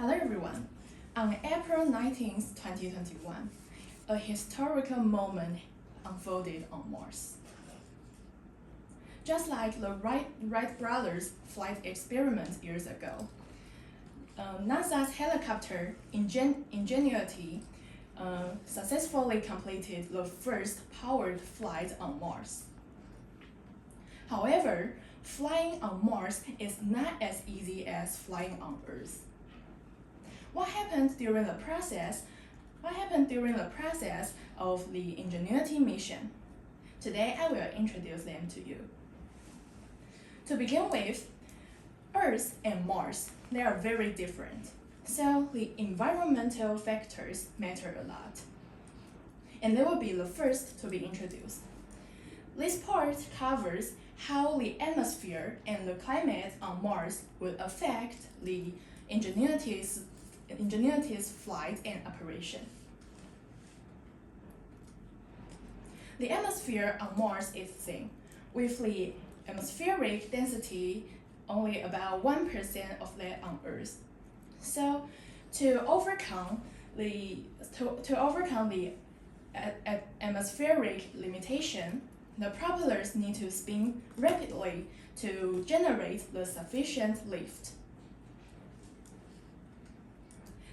Hello everyone. On April 19, 2021, a historical moment unfolded on Mars. Just like the Wright brothers' flight experiment years ago, NASA's helicopter Ingenuity successfully completed the first powered flight on Mars. However, flying on Mars is not as easy as flying on Earth. What happened during the process of the Ingenuity mission? Today, I will introduce them to you. To begin with, Earth and Mars, they are very different, so the environmental factors matter a lot. And they will be the first to be introduced. This part covers how the atmosphere and the climate on Mars will affect the Ingenuity's flight and operation. The atmosphere on Mars is thin, with the atmospheric density only about 1% of that on Earth. So, to overcome the atmospheric limitation, the propellers need to spin rapidly to generate the sufficient lift.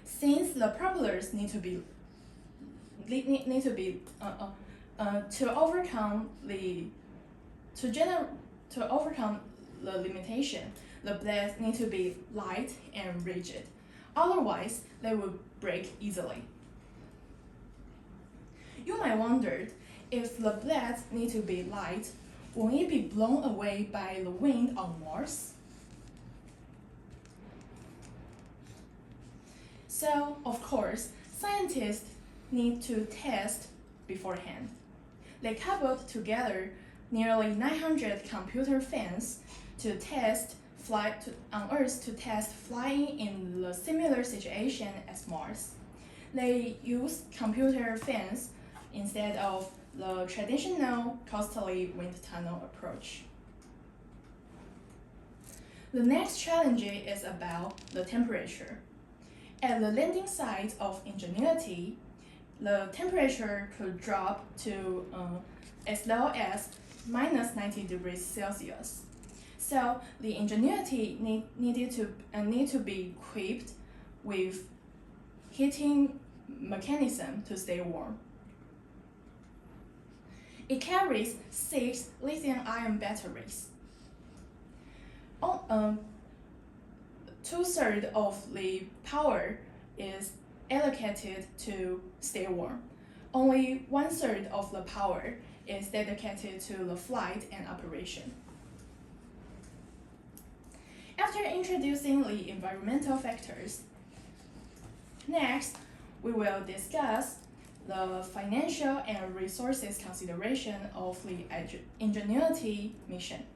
Since the propellers need to overcome the limitation, the blades need to be light and rigid. Otherwise, they will break easily. You might wonder, if the blades need to be light, won't it be blown away by the wind on Mars? So, of course, scientists need to test beforehand. They coupled together nearly 900 computer fans on Earth to test flying in the similar situation as Mars. They used computer fans instead of the traditional costly wind tunnel approach. The next challenge is about the temperature. At the landing site of Ingenuity, the temperature could drop to as low as minus 90 degrees Celsius. So the Ingenuity need to be equipped with heating mechanism to stay warm. It carries 6 lithium-ion batteries. 2/3 of the power is allocated to stay warm. Only 1/3 of the power is dedicated to the flight and operation. After introducing the environmental factors, next we will discuss the financial and resources consideration of the Ingenuity mission.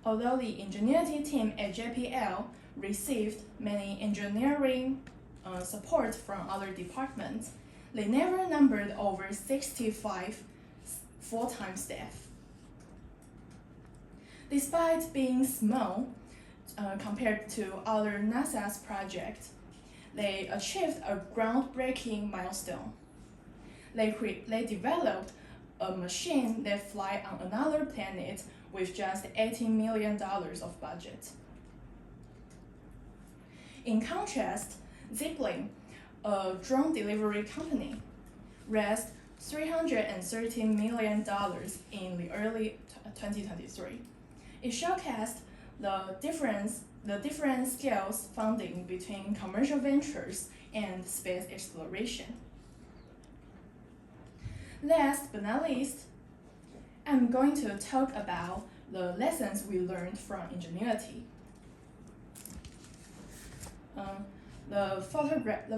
Although the Ingenuity team at JPL received many engineering support from other departments, they never numbered over 65 full-time staff. Despite being small compared to other NASA's projects, they achieved a groundbreaking milestone. They developed a machine that flies on another planet with just $18 million of budget. In contrast, Zipline, a drone delivery company, raised $313 million in the early 2023. It showcased the different scales funding between commercial ventures and space exploration. Last but not least, I'm going to talk about the lessons we learned from Ingenuity. The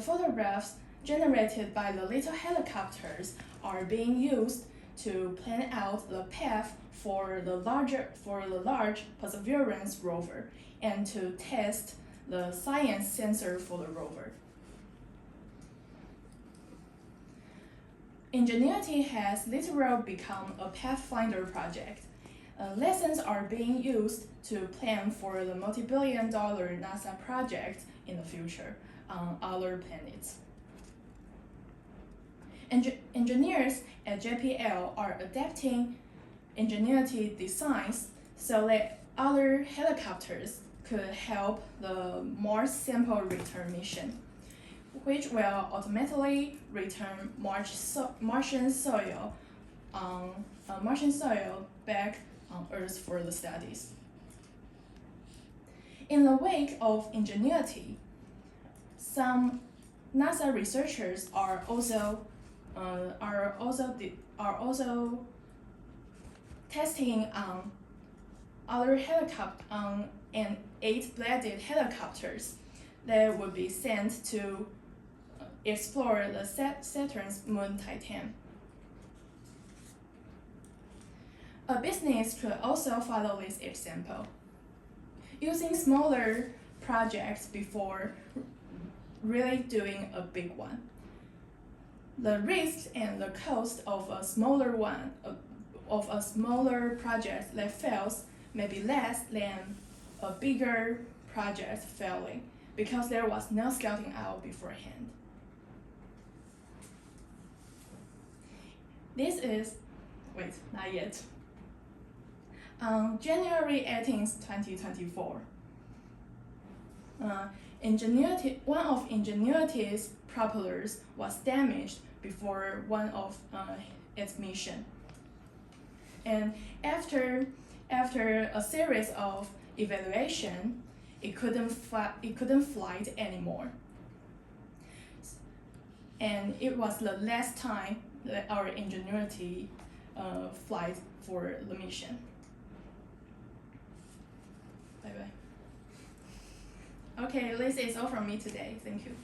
photographs generated by the little helicopters are being used to plan out the path for the large Perseverance rover and to test the science sensor for the rover. Ingenuity has literally become a pathfinder project. Lessons are being used to plan for the multi-billion-dollar NASA project in the future on other planets. Engineers at JPL are adapting Ingenuity designs so that other helicopters could help the Mars sample return mission, which will automatically return Martian soil back on Earth for the studies. In the wake of Ingenuity, some NASA researchers are also testing on an 8-bladed helicopters that would be sent to explore the Saturn's moon Titan. A business could also follow this example, using smaller projects before really doing a big one. The risk and the cost of a smaller project that fails may be less than a bigger project failing because there was no scouting out beforehand. Not yet. On January 18th, 2024, one of Ingenuity's propellers was damaged before one of its mission. And after a series of evaluation, it couldn't fly anymore. And it was the last time that our Ingenuity flight for the mission. Bye-bye. Okay, this is all from me today. Thank you.